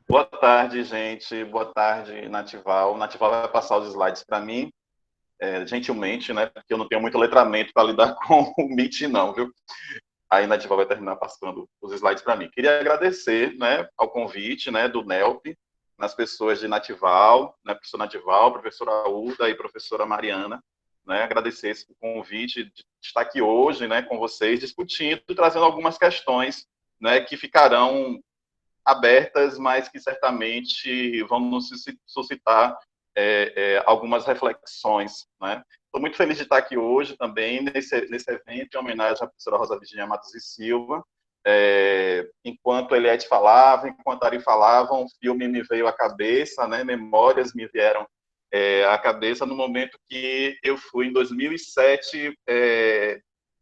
Boa tarde, gente. Boa tarde, Natival. Natival vai passar os slides para mim, gentilmente, né? Porque eu não tenho muito letramento para lidar com o Meet, não, viu? Aí Natival vai terminar passando os slides para mim. Queria agradecer, né, ao convite, né, do NELP, nas pessoas de Natival, né, professor Natival, professora Uda e professora Mariana, né? Agradecer esse convite de estar aqui hoje, né, com vocês, discutindo, trazendo algumas questões, né, que ficarão abertas, mas que certamente vão nos suscitar algumas reflexões, né? Estou muito feliz de estar aqui hoje também, nesse evento, em homenagem à professora Rosa Virginia Matos e Silva. Enquanto Eliette falava, enquanto Ari falava, um filme me veio à cabeça, né? Memórias me vieram à cabeça no momento que eu fui, em 2007,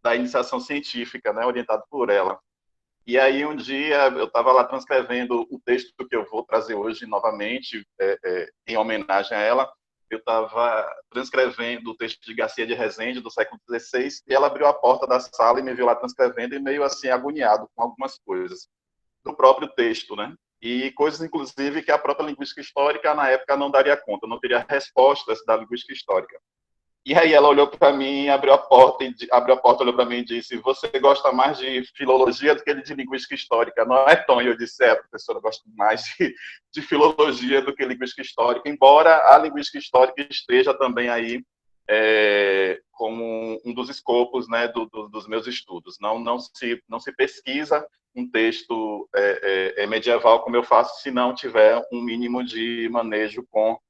da iniciação científica, né? Orientado por ela. E aí, um dia, eu estava lá transcrevendo o texto que eu vou trazer hoje novamente, em homenagem a ela. Eu estava transcrevendo o texto de Garcia de Rezende, do século XVI, e ela abriu a porta da sala e me viu lá transcrevendo, e meio assim, agoniado com algumas coisas do próprio texto, né? E coisas, inclusive, que a própria linguística histórica, na época, não daria conta, não teria respostas da linguística histórica. E aí ela olhou para mim, abriu a porta, olhou para mim e disse: "Você gosta mais de filologia do que de linguística histórica, não é, Tom?" E eu disse: professora, eu gosto mais de filologia do que linguística histórica, embora a linguística histórica esteja também aí como um dos escopos, né, dos meus estudos. Não se pesquisa um texto medieval como eu faço se não tiver um mínimo de manejo com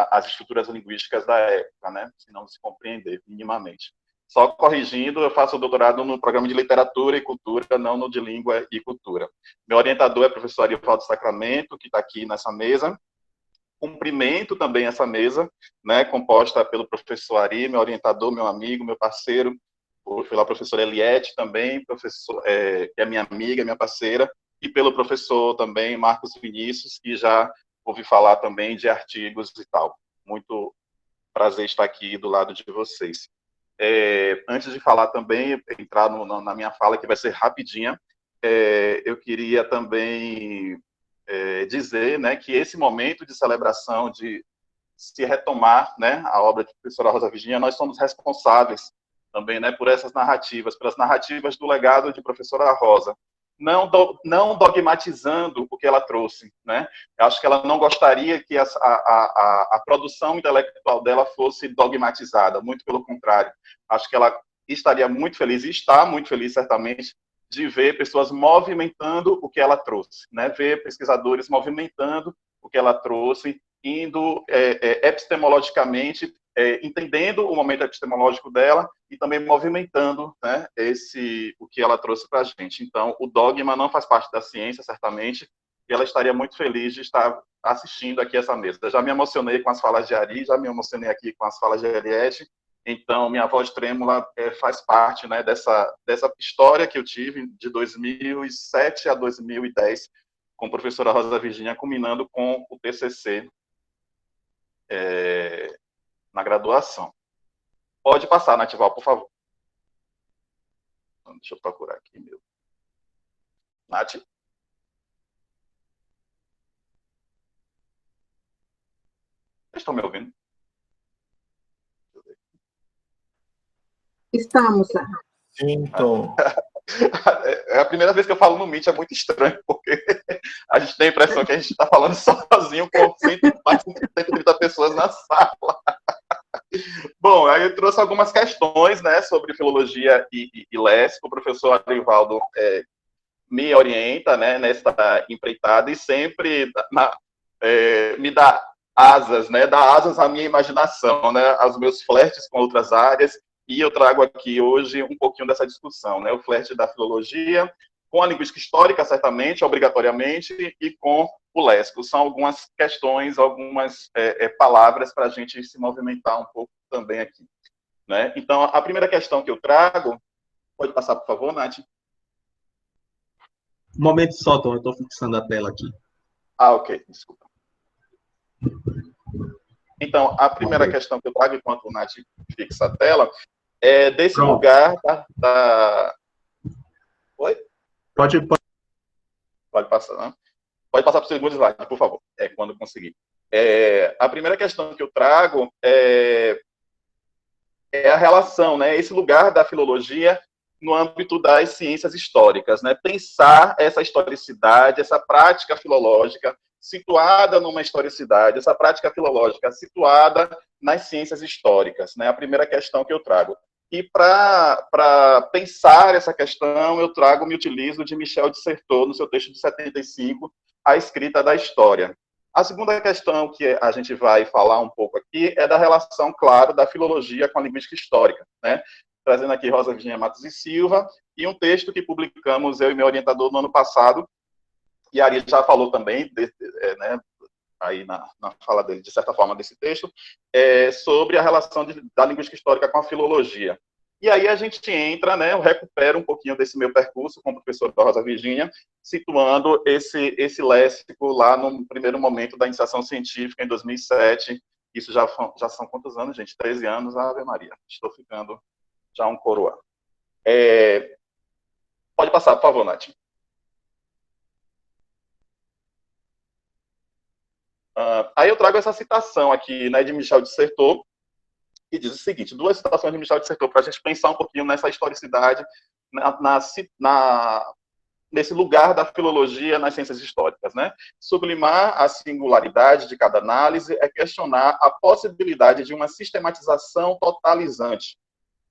as estruturas linguísticas da época, né? Se não se compreender minimamente. Só corrigindo, eu faço doutorado no programa de literatura e cultura, não no de língua e cultura. Meu orientador é o professor Arivaldo Sacramento, que está aqui nessa mesa. Cumprimento também essa mesa, né, composta pelo professor Ari, meu orientador, meu amigo, meu parceiro, pela professora Eliette também, que é minha amiga, minha parceira, e pelo professor também Marcos Vinícius, que já ouvi falar também de artigos e tal. Muito prazer estar aqui do lado de vocês. Antes de falar também, entrar na minha fala, que vai ser rapidinha, eu queria também dizer, né, que esse momento de celebração, de se retomar, né, a obra de professora Rosa Virginia, nós somos responsáveis também, né, por essas narrativas, pelas narrativas do legado de professora Rosa, não dogmatizando o que ela trouxe, né? Eu acho que ela não gostaria que a produção intelectual dela fosse dogmatizada, muito pelo contrário. Acho que ela estaria muito feliz, e está muito feliz, certamente, de ver pessoas movimentando o que ela trouxe, né? Ver pesquisadores movimentando o que ela trouxe, indo epistemologicamente, entendendo o momento epistemológico dela e também movimentando, né, o que ela trouxe para a gente. Então, o dogma não faz parte da ciência, certamente, e ela estaria muito feliz de estar assistindo aqui essa mesa. Já me emocionei com as falas de Ari, já me emocionei aqui com as falas de Eliette, então minha voz trêmula faz parte, né, dessa história que eu tive de 2007 a 2010 com a professora Rosa Virginia, culminando com o TCC na graduação. Pode passar, Natival, por favor. Deixa eu procurar aqui, meu. Nath? Vocês estão me ouvindo? Estamos lá. Sim, Tom. É a primeira vez que eu falo no Meet, é muito estranho, porque a gente tem a impressão que a gente está falando sozinho com mais de 130 pessoas na sala. Bom, aí eu trouxe algumas questões, né, sobre filologia e léxico. O professor Arivaldo me orienta, né, nessa empreitada e sempre me dá asas, né, dá asas à minha imaginação, né, aos meus flertes com outras áreas, e eu trago aqui hoje um pouquinho dessa discussão, né, o flerte da filologia, com a linguística histórica, certamente, obrigatoriamente, e com o léxico. São algumas questões, algumas palavras para a gente se movimentar um pouco também aqui, né. Então, a primeira questão que eu trago, pode passar, por favor, Nath? Um momento só, Tom, eu estou fixando a tela aqui. Ok, desculpa. Então, a primeira questão que eu trago, enquanto o Nath fixa a tela, é desse Pronto. lugar Oi? Pode. Pode passar, né? Pode passar para o segundo slide, por favor, quando conseguir. A primeira questão que eu trago é a relação, né, esse lugar da filologia no âmbito das ciências históricas, né, pensar essa historicidade, essa prática filológica situada numa historicidade, essa prática filológica situada nas ciências históricas, né, a primeira questão que eu trago. E para pensar essa questão, me utilizo de Michel de Certeau, no seu texto de 75, A Escrita da História. A segunda questão que a gente vai falar um pouco aqui é da relação, claro, da filologia com a linguística histórica, né? Trazendo aqui Rosa Virginia Matos e Silva, e um texto que publicamos, eu e meu orientador, no ano passado, e a Ari já falou também, né, aí na fala dele, de certa forma, desse texto, sobre a relação da linguística histórica com a filologia. E aí a gente entra, né, eu recupero um pouquinho desse meu percurso como professor da Rosa Virginia, situando esse léxico lá no primeiro momento da iniciação científica, em 2007. Isso já são quantos anos, gente? 13 anos, Ave Maria. Estou ficando já um coroa. Pode passar, por favor, Nath. Aí eu trago essa citação aqui, né, de Michel de Certeau, que diz o seguinte, duas citações de Michel de Certeau, para a gente pensar um pouquinho nessa historicidade, nesse lugar da filologia nas ciências históricas, né? Sublimar a singularidade de cada análise é questionar a possibilidade de uma sistematização totalizante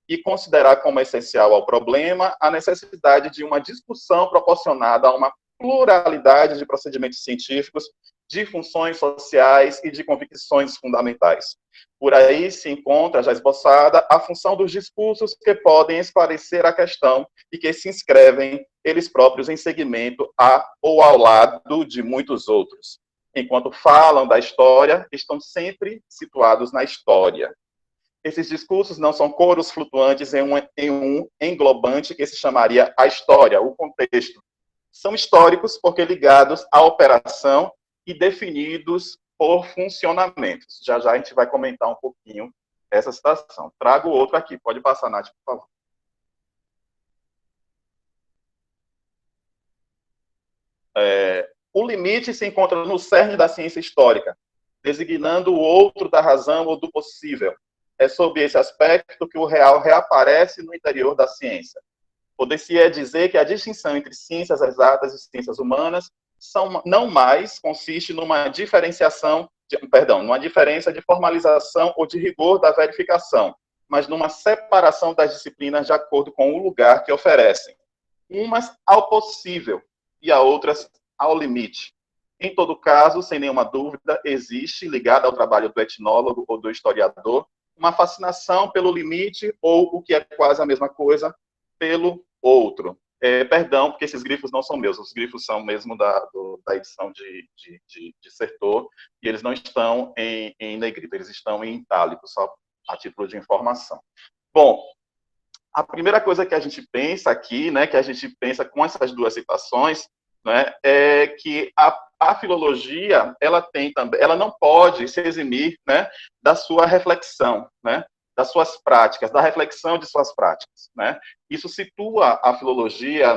e considerar como essencial ao problema a necessidade de uma discussão proporcionada a uma pluralidade de procedimentos científicos, de funções sociais e de convicções fundamentais. Por aí se encontra, já esboçada, a função dos discursos que podem esclarecer a questão e que se inscrevem, eles próprios, em segmento a ou ao lado de muitos outros. Enquanto falam da história, estão sempre situados na história. Esses discursos não são coros flutuantes em um englobante que se chamaria a história, o contexto. São históricos porque ligados à operação e definidos por funcionamentos. Já já a gente vai comentar um pouquinho essa citação. Trago outro aqui. Pode passar, Nath, por favor. O limite se encontra no cerne da ciência histórica, designando o outro da razão ou do possível. É sob esse aspecto que o real reaparece no interior da ciência. Poder-se dizer que a distinção entre ciências exatas e ciências humanas não mais consiste numa numa diferença de formalização ou de rigor da verificação, mas numa separação das disciplinas de acordo com o lugar que oferecem. Umas ao possível e a outras ao limite. Em todo caso, sem nenhuma dúvida, existe, ligada ao trabalho do etnólogo ou do historiador, uma fascinação pelo limite ou, o que é quase a mesma coisa, pelo outro. Perdão, porque esses grifos não são meus, os grifos são mesmo da edição de Certeau, e eles não estão em negrito, eles estão em itálico, só a título de informação. Bom, a primeira coisa que a gente pensa aqui, né, que a gente pensa com essas duas citações, né, é que a filologia, ela não pode se eximir, né, da sua reflexão, né, das suas práticas, da reflexão de suas práticas, né? Isso situa a filologia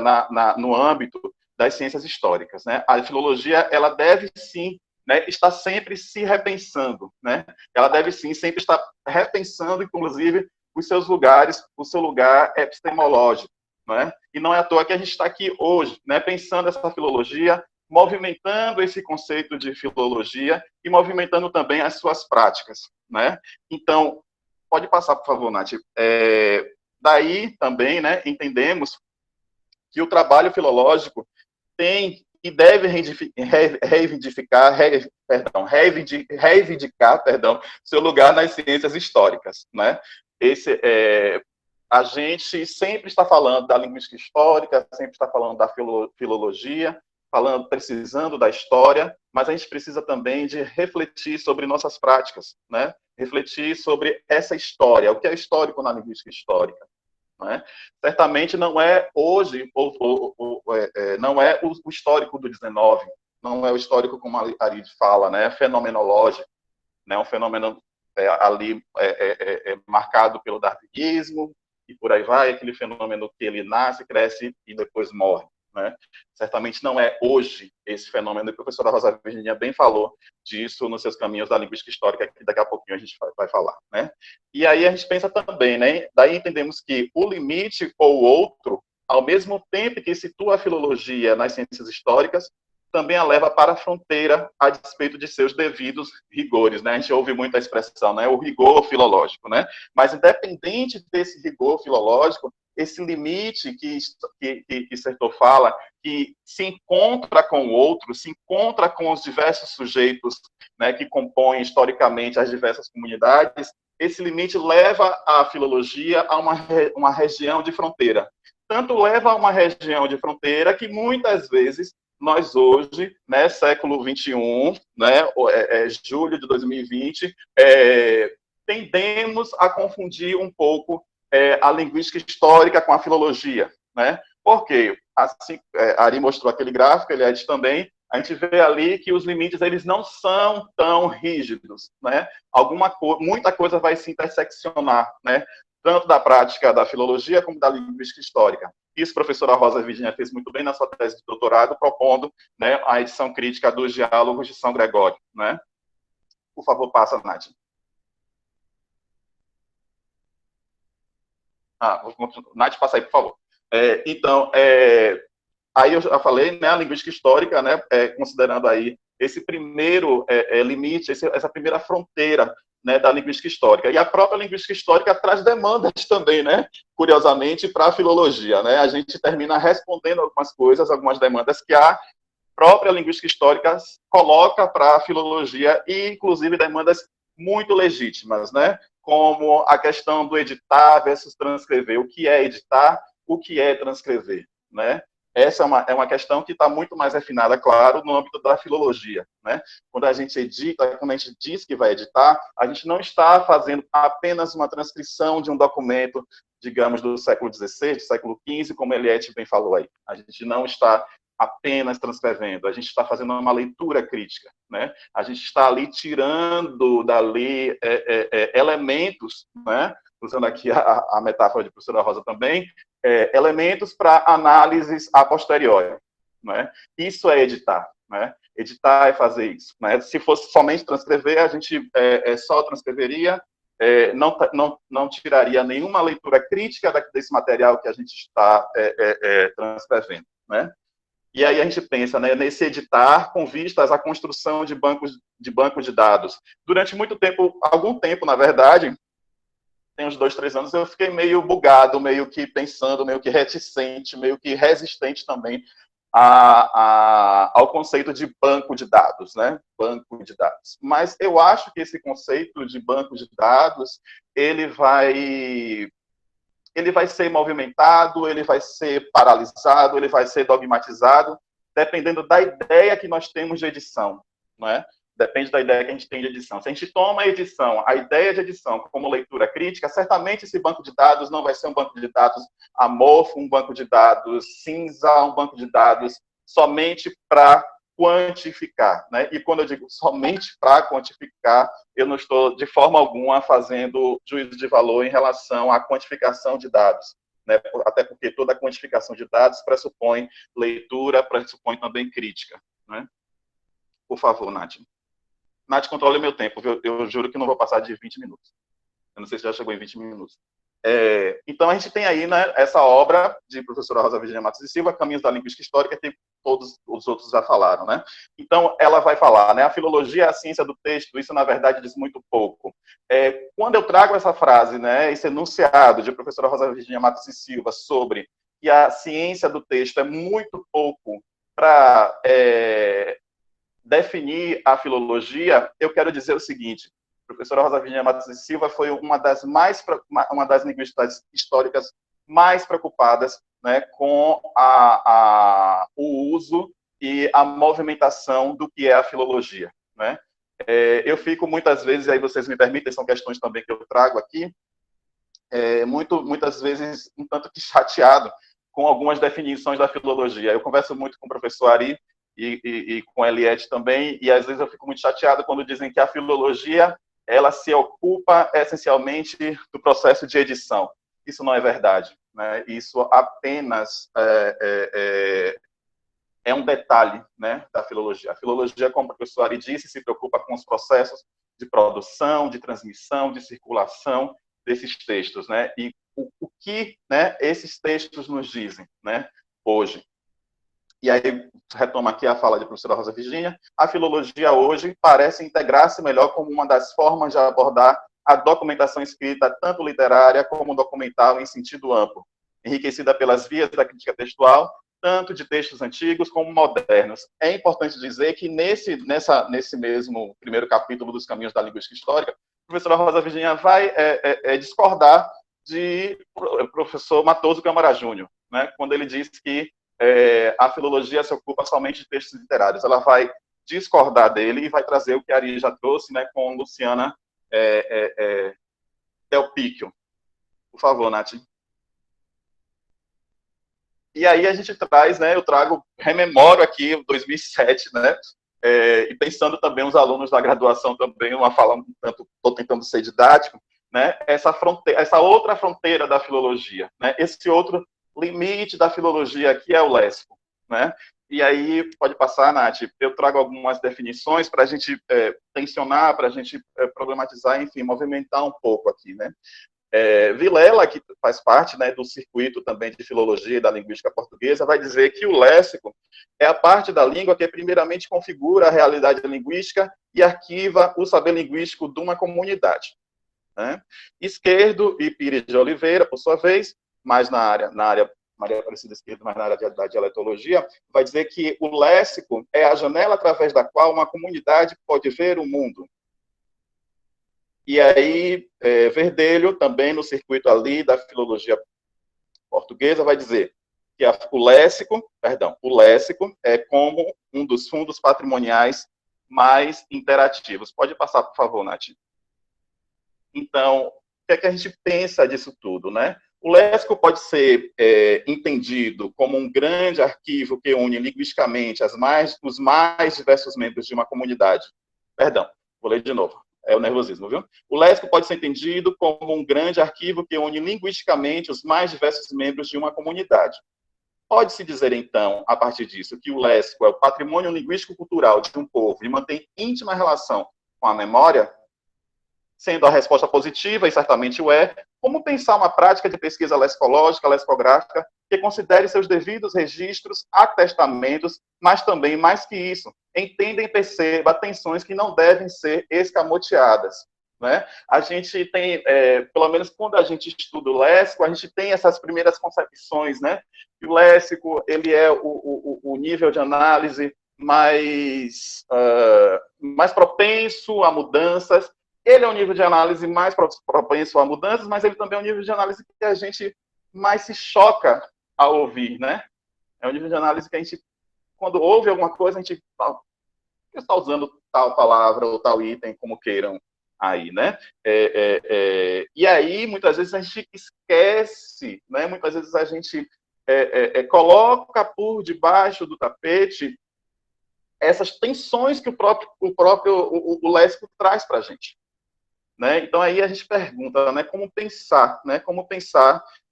no âmbito das ciências históricas, né? A filologia, ela deve sim, né, estar sempre se repensando, né? Ela deve sim sempre estar repensando, inclusive, os seus lugares, o seu lugar epistemológico, né? E não é à toa que a gente está aqui hoje, né, pensando essa filologia, movimentando esse conceito de filologia e movimentando também as suas práticas, né? Então, pode passar, por favor, Nath. Daí também, né, entendemos que o trabalho filológico tem e deve reivindicar seu lugar nas ciências históricas, né? A gente sempre está falando da linguística histórica, sempre está falando da filologia, precisando da história, mas a gente precisa também de refletir sobre nossas práticas, né? Refletir sobre essa história, o que é histórico na linguística histórica, né? Certamente não é hoje, não é o histórico do 19, não é o histórico, como a Arid fala, né? Fenomenológico, né? Um fenômeno ali marcado pelo darwinismo, e por aí vai, aquele fenômeno que ele nasce, cresce e depois morre, né? Certamente não é hoje esse fenômeno, e a professora Rosa Virginia bem falou disso nos seus caminhos da linguística histórica, que daqui a pouquinho a gente vai falar, né? E aí a gente pensa também, né? Daí entendemos que o limite ou o outro, ao mesmo tempo que situa a filologia nas ciências históricas, também a leva para a fronteira a despeito de seus devidos rigores, né? A gente ouve muito a expressão, né? O rigor filológico, né? Mas independente desse rigor filológico, esse limite que Sertor fala, que se encontra com o outro, se encontra com os diversos sujeitos, né, que compõem historicamente as diversas comunidades, esse limite leva a filologia a uma região de fronteira. Tanto leva a uma região de fronteira que muitas vezes nós hoje, né, século XXI, né, julho de 2020, tendemos a confundir um pouco a linguística histórica com a filologia, né? Porque, assim, Ari mostrou aquele gráfico, Eliade também, a gente vê ali que os limites eles não são tão rígidos, né? Muita coisa vai se interseccionar, né? Tanto da prática da filologia como da linguística histórica. Isso a professora Rosa Virginia fez muito bem na sua tese de doutorado, propondo, né, a edição crítica dos diálogos de São Gregório, né? Por favor, passa, Nath. Nath, passa aí, por favor. Então, aí eu já falei, né, a linguística histórica, né, considerando aí esse primeiro limite, essa primeira fronteira, né, da linguística histórica. E a própria linguística histórica traz demandas também, né, curiosamente, para a filologia, né? A gente termina respondendo algumas coisas, algumas demandas que a própria linguística histórica coloca para a filologia, e inclusive demandas muito legítimas, né? Como a questão do editar versus transcrever. O que é editar? O que é transcrever? Né? Essa é uma questão que está muito mais refinada, claro, no âmbito da filologia. Né? Quando a gente edita, quando a gente diz que vai editar, a gente não está fazendo apenas uma transcrição de um documento, digamos, do século XVI, do século XV, como Eliette bem falou aí. A gente não está apenas transcrevendo, a gente está fazendo uma leitura crítica, né? A gente está ali tirando dali elementos, né? Usando aqui a metáfora de professora Rosa também, elementos para análises a posteriori, né? Isso é editar, né? Editar é fazer isso, né? Se fosse somente transcrever, a gente só transcreveria, não tiraria nenhuma leitura crítica desse material que a gente está transcrevendo, né? E aí a gente pensa, né, nesse editar com vistas à construção de bancos de dados. Durante muito tempo, algum tempo, na verdade, tem uns 2, 3 anos, eu fiquei meio bugado, meio que pensando, meio que reticente, meio que resistente também ao conceito de banco de dados, né? Banco de dados. Mas eu acho que esse conceito de banco de dados, ele vai ser movimentado, ele vai ser paralisado, ele vai ser dogmatizado, dependendo da ideia que nós temos de edição, não é? Depende da ideia que a gente tem de edição. Se a gente toma a edição, a ideia de edição como leitura crítica, certamente esse banco de dados não vai ser um banco de dados amorfo, um banco de dados cinza, um banco de dados somente para quantificar, né? E quando eu digo somente para quantificar, eu não estou de forma alguma fazendo juízo de valor em relação à quantificação de dados, né? Até porque toda quantificação de dados pressupõe leitura, pressupõe também crítica, né? Por favor, Nath. Nath, controle meu tempo, viu? Eu juro que não vou passar de 20 minutos. Eu não sei se já chegou em 20 minutos. Então, a gente tem aí, né, essa obra de professora Rosa Virginia Matos e Silva, Caminhos da Linguística Histórica, que todos os outros já falaram, né? Então, ela vai falar, né, a filologia é a ciência do texto, isso, na verdade, diz muito pouco. Quando eu trago essa frase, né, esse enunciado de professora Rosa Virginia Matos e Silva sobre que a ciência do texto é muito pouco para definir a filologia, eu quero dizer o seguinte: a professora Rosa Virginia Matos e Silva foi uma das linguistas históricas mais preocupadas, né, com o uso e a movimentação do que é a filologia, né? Eu fico muitas vezes, aí vocês me permitem, são questões também que eu trago aqui, muitas vezes um tanto que chateado com algumas definições da filologia. Eu converso muito com o professor Ari e com a Eliette também, e às vezes eu fico muito chateado quando dizem que a filologia ela se ocupa essencialmente do processo de edição. Isso não é verdade, né? Isso apenas é um detalhe, né, da filologia. A filologia, como o professor Ari disse, se preocupa com os processos de produção, de transmissão, de circulação desses textos, né? E o que, né, esses textos nos dizem, né, hoje. E aí, retomo aqui a fala da professora Rosa Virginia, a filologia hoje parece integrar-se melhor como uma das formas de abordar a documentação escrita, tanto literária como documental em sentido amplo, enriquecida pelas vias da crítica textual, tanto de textos antigos como modernos. É importante dizer que nesse mesmo primeiro capítulo dos Caminhos da Linguística Histórica, a professora Rosa Virginia vai discordar de professor Matoso Câmara Júnior, né, quando ele diz que a filologia se ocupa somente de textos literários. Ela vai discordar dele e vai trazer o que a Ari já trouxe, né, com Luciana Del Picchio. Por favor, Nath. E aí a gente traz, né, eu rememoro aqui 2007, né, e pensando também os alunos da graduação também, uma fala um tanto, estou tentando ser didático, né, essa outra fronteira da filologia, né, esse outro limite da filologia aqui é o léxico, né? E aí, pode passar, Nath, eu trago algumas definições para a gente tensionar, para a gente problematizar, enfim, movimentar um pouco aqui, né? Vilela, que faz parte, né, do circuito também de filologia e da linguística portuguesa, vai dizer que o léxico é a parte da língua que primeiramente configura a realidade linguística e arquiva o saber linguístico de uma comunidade, né? Esquerdo e Pires de Oliveira, por sua vez, mais na área Maria Aparecida Esquerdo, mais na área da dialetologia, vai dizer que o léxico é a janela através da qual uma comunidade pode ver o mundo. E aí, Verdelho, também no circuito ali da filologia portuguesa, vai dizer que o léxico é como um dos fundos patrimoniais mais interativos. Pode passar, por favor, Nath. Então, o que é que a gente pensa disso tudo, né? O léxico pode ser entendido como um grande arquivo que une linguisticamente os mais diversos membros de uma comunidade. Perdão, vou ler de novo. É o nervosismo, viu? O léxico pode ser entendido como um grande arquivo que une linguisticamente os mais diversos membros de uma comunidade. Pode-se dizer, então, a partir disso, que o léxico é o patrimônio linguístico-cultural de um povo e mantém íntima relação com a memória? Sendo a resposta positiva, e certamente o é, como pensar uma prática de pesquisa lexicológica, lexicográfica, que considere seus devidos registros, atestamentos, mas também, mais que isso, entenda e perceba tensões que não devem ser escamoteadas, né? A gente tem, pelo menos quando a gente estuda o léxico, a gente tem essas primeiras concepções, né? Que o léxico, ele é o nível de análise mais propenso a mudanças. Ele é um nível de análise mais propenso a mudanças, mas ele também é um nível de análise que a gente mais se choca ao ouvir, né? É um nível de análise que a gente, quando ouve alguma coisa, a gente fala, eu estou usando tal palavra ou tal item, como queiram aí, né? E aí, muitas vezes, a gente esquece, né? Muitas vezes a gente coloca por debaixo do tapete essas tensões que o léxico traz para a gente. Né? Então, aí a gente pergunta, né, como pensar,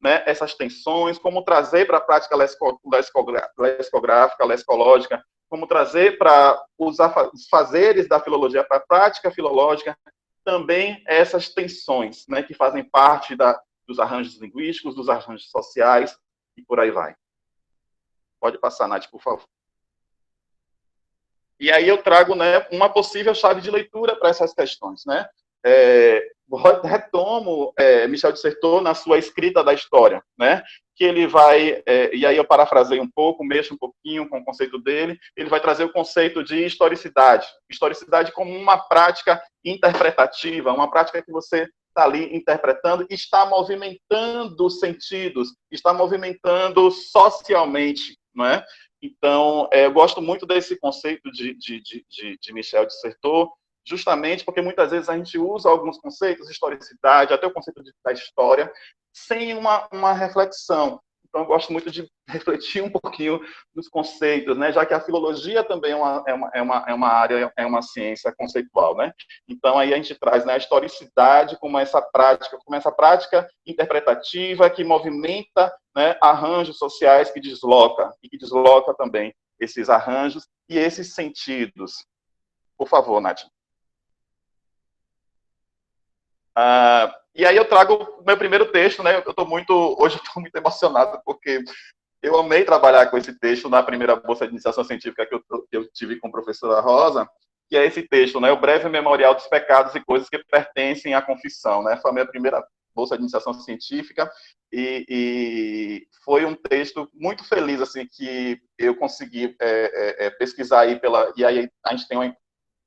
né, essas tensões, como trazer para a prática lexicográfica, lexcológica, como trazer para os fazeres da filologia para a prática filológica, também essas tensões, né, que fazem parte dos arranjos linguísticos, dos arranjos sociais, e por aí vai. Pode passar, Nath, por favor. E aí eu trago, né, uma possível chave de leitura para essas questões, né? Retomo Michel de Certeau na sua escrita da história, né? Que ele vai, e aí eu parafrasei um pouco, mexo um pouquinho com o conceito dele, ele vai trazer o conceito de historicidade como uma prática interpretativa, uma prática que você está ali interpretando, está movimentando sentidos, está movimentando socialmente, não é? Então, eu gosto muito desse conceito de Michel de Certeau, justamente porque muitas vezes a gente usa alguns conceitos, historicidade, até o conceito da história, sem uma reflexão. Então, eu gosto muito de refletir um pouquinho nos conceitos, né? Já que a filologia também é uma área, é uma ciência conceitual, né? Então, aí a gente traz, né, a historicidade como essa prática interpretativa que movimenta, né, arranjos sociais que desloca, e que desloca também esses arranjos e esses sentidos. Por favor, Nath. E aí eu trago o meu primeiro texto, né? Hoje eu estou muito emocionado, porque eu amei trabalhar com esse texto na primeira bolsa de iniciação científica que eu tive com a professora Rosa, que é esse texto, né? O breve memorial dos pecados e coisas que pertencem à confissão, né? Foi a minha primeira bolsa de iniciação científica e foi um texto muito feliz, assim, que eu consegui pesquisar aí e aí a gente tem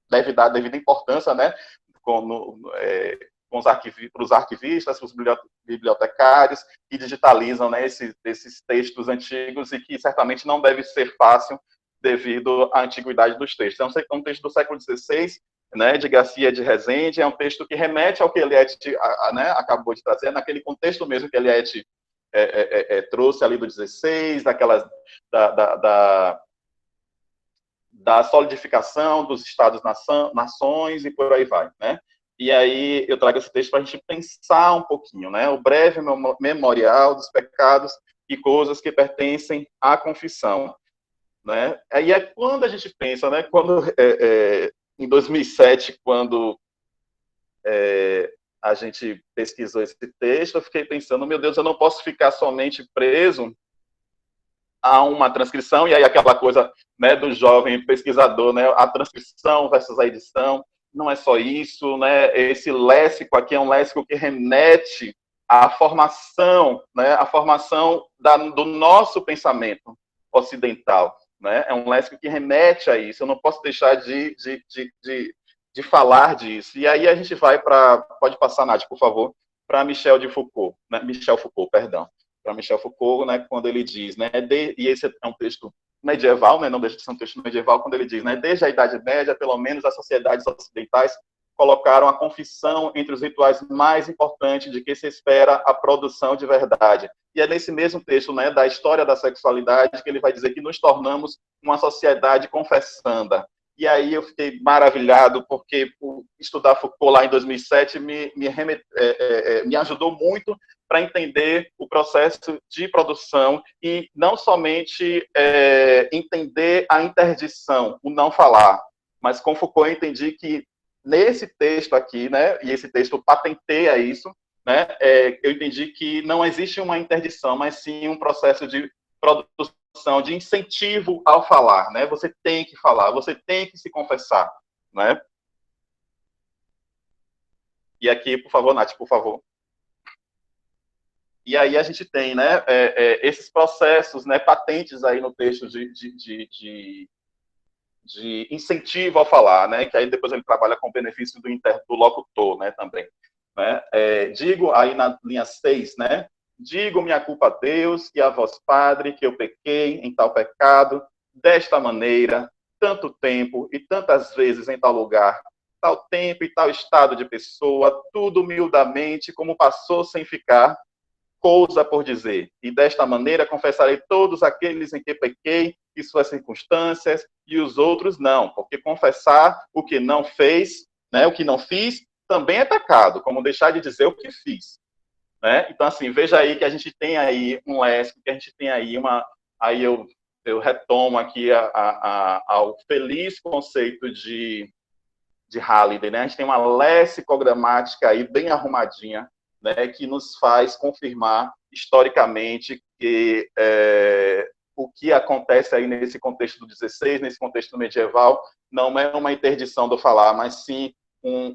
deve dar devida importância, né? Com os arquivistas, os bibliotecários, que digitalizam, né, esses textos antigos e que certamente não deve ser fácil devido à antiguidade dos textos. É um texto do século XVI, né, de Garcia de Rezende, é um texto que remete ao que Eliette né, acabou de trazer, naquele contexto mesmo que Eliette trouxe ali do XVI, da solidificação dos Estados-nações e por aí vai, né? E aí eu trago esse texto para a gente pensar um pouquinho, né? O breve memorial dos pecados e coisas que pertencem à confissão, né? Aí é quando a gente pensa, né? Em 2007, quando a gente pesquisou esse texto, eu fiquei pensando, meu Deus, eu não posso ficar somente preso a uma transcrição, e aí aquela coisa, né, do jovem pesquisador, né, a transcrição versus a edição, não é só isso, né, esse léxico aqui é um léxico que remete à formação, né, à formação do nosso pensamento ocidental, né, é um léxico que remete a isso, eu não posso deixar de falar disso, e aí a gente vai pode passar, Nath, por favor, para Michel Foucault, perdão, para Michel Foucault, né, quando ele diz, né, e esse é um texto medieval, né, não deixa de ser um texto medieval, quando ele diz, né, desde a Idade Média, pelo menos as sociedades ocidentais colocaram a confissão entre os rituais mais importantes de que se espera a produção de verdade. E é nesse mesmo texto, né, da história da sexualidade, que ele vai dizer que nos tornamos uma sociedade confessanda. E aí eu fiquei maravilhado, porque estudar Foucault lá em 2007 me ajudou muito para entender o processo de produção e não somente entender a interdição, o não falar, mas com Foucault eu entendi que nesse texto aqui, né, e esse texto patenteia isso, né, eu entendi que não existe uma interdição, mas sim um processo de produção, de incentivo ao falar, né? Você tem que falar, você tem que se confessar, né? E aqui, por favor, Nath, por favor. E aí a gente tem, né, esses processos, né, patentes aí no texto de incentivo ao falar, né, que aí depois ele trabalha com o benefício do locutor, né, também. Né? Digo aí na linha 6, né, digo minha culpa a Deus e a vós, Padre, que eu pequei em tal pecado, desta maneira, tanto tempo e tantas vezes em tal lugar, tal tempo e tal estado de pessoa, tudo humildamente, como passou sem ficar, coisa por dizer, e desta maneira confessarei todos aqueles em que pequei e suas circunstâncias, e os outros não, porque confessar o que não fez, né, o que não fiz, também é pecado, como deixar de dizer o que fiz. Né? Então, assim, veja aí que a gente tem aí um léxico, que a gente tem aí aí eu retomo aqui ao feliz conceito de Halliday, né? A gente tem uma lexicogramática aí bem arrumadinha, né, que nos faz confirmar historicamente que o que acontece aí nesse contexto do 16, nesse contexto medieval, não é uma interdição do falar, mas sim um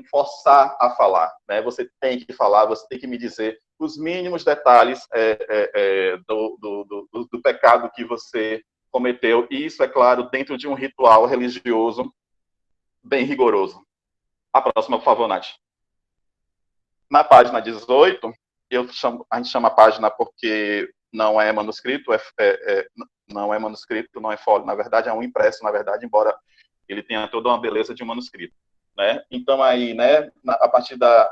forçar a falar. Né? Você tem que falar, você tem que me dizer os mínimos detalhes do pecado que você cometeu, e isso, é claro, dentro de um ritual religioso bem rigoroso. A próxima, por favor, Nath. Na página 18, a gente chama a página porque não é manuscrito, não é manuscrito, não é folha, na verdade é um impresso, na verdade, embora ele tenha toda uma beleza de um manuscrito. Né? Então, aí, né, a partir da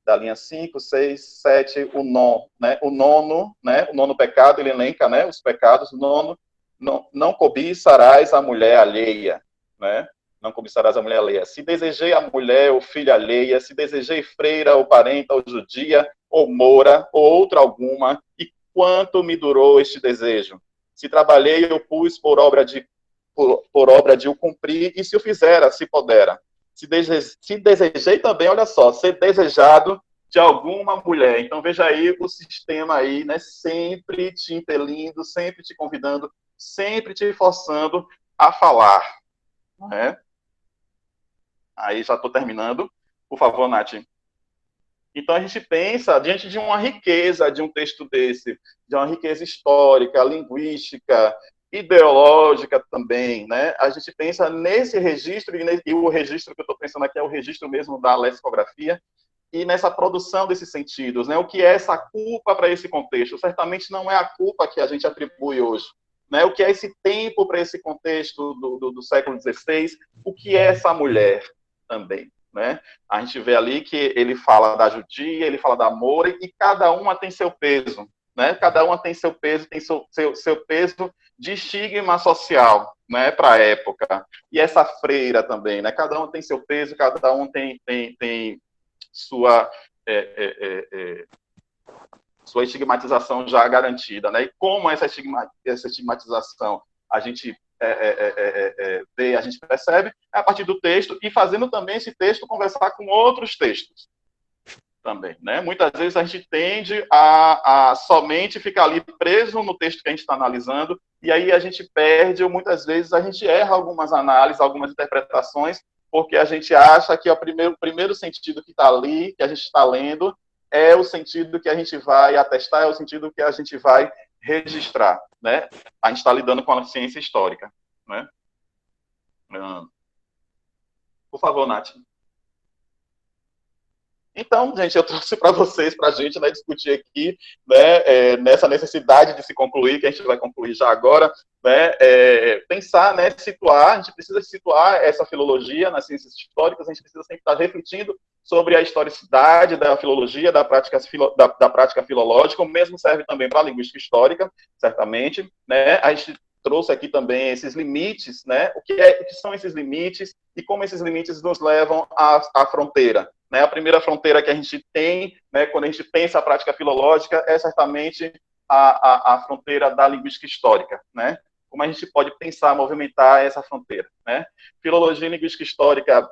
da linha 5, 6, 7, o nono, né? O nono pecado, ele elenca, né, os pecados. O nono, não cobiçarás a mulher alheia, né? Não cobiçarás a mulher alheia. Se desejei a mulher ou filha alheia, se desejei freira ou parenta ou judia ou moura ou outra alguma, e quanto me durou este desejo? Se trabalhei, eu pus por obra de o cumprir, e se o fizera, se podera. Se desejei também, olha só, ser desejado de alguma mulher. Então, veja aí o sistema aí, né, sempre te impelindo, sempre te convidando, sempre te forçando a falar, né? Aí já estou terminando. Por favor, Nath. Então, a gente pensa, diante de uma riqueza de um texto desse, de uma riqueza histórica, linguística, ideológica também, né? A gente pensa nesse registro, e o registro que eu estou pensando aqui é o registro mesmo da lexicografia, e nessa produção desses sentidos, né? O que é essa culpa para esse contexto? Certamente não é a culpa que a gente atribui hoje, né? O que é esse tempo para esse contexto do século XVI? O que é essa mulher também, né? A gente vê ali que ele fala da judia, ele fala da moura, e cada uma tem seu peso, né? Cada uma tem seu peso, tem seu peso de estigma social, né, para a época. E essa freira também, né? Cada uma tem seu peso, cada um tem sua sua estigmatização já garantida, né? E como essa estigmatização a gente vê, a gente percebe, é a partir do texto, e fazendo também esse texto conversar com outros textos também, né? Muitas vezes a gente tende a somente ficar ali preso no texto que a gente está analisando, e aí a gente perde, ou muitas vezes a gente erra algumas análises, algumas interpretações, porque a gente acha que o primeiro sentido que está ali, que a gente está lendo, é o sentido que a gente vai atestar, é o sentido que a gente vai registrar, né? A gente está lidando com a ciência histórica, né? Por favor, Nath. Então, gente, eu trouxe para vocês, para a gente, né, discutir aqui, né, nessa necessidade de se concluir, que a gente vai concluir já agora, né, pensar, né, situar, a gente precisa situar essa filologia nas ciências históricas, a gente precisa sempre estar refletindo sobre a historicidade da filologia, da prática filológica, o mesmo serve também para a linguística histórica, certamente, né, a gente trouxe aqui também esses limites, né, o que são esses limites e como esses limites nos levam à fronteira. Né, a primeira fronteira que a gente tem, né, quando a gente pensa a prática filológica, é certamente a fronteira da linguística histórica, né? Como a gente pode pensar, movimentar essa fronteira, né? Filologia e linguística histórica,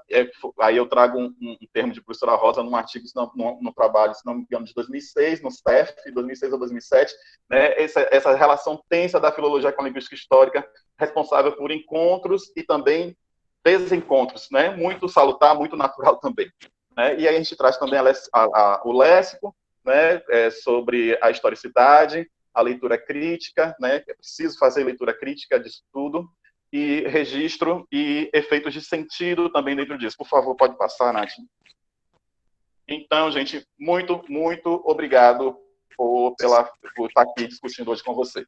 aí eu trago um termo de professora Rosa num artigo, no trabalho, se não me engano, de 2006, no CEF, 2006 a 2007, né? Essa relação tensa da filologia com a linguística histórica, responsável por encontros e também desencontros, né? Muito salutar, muito natural também. Né? E aí a gente traz também o léxico, né, sobre a historicidade, a leitura crítica, né, é preciso fazer leitura crítica disso tudo, e registro e efeitos de sentido também dentro disso. Por favor, pode passar, Nath. Então, gente, muito, muito obrigado por estar aqui discutindo hoje com você.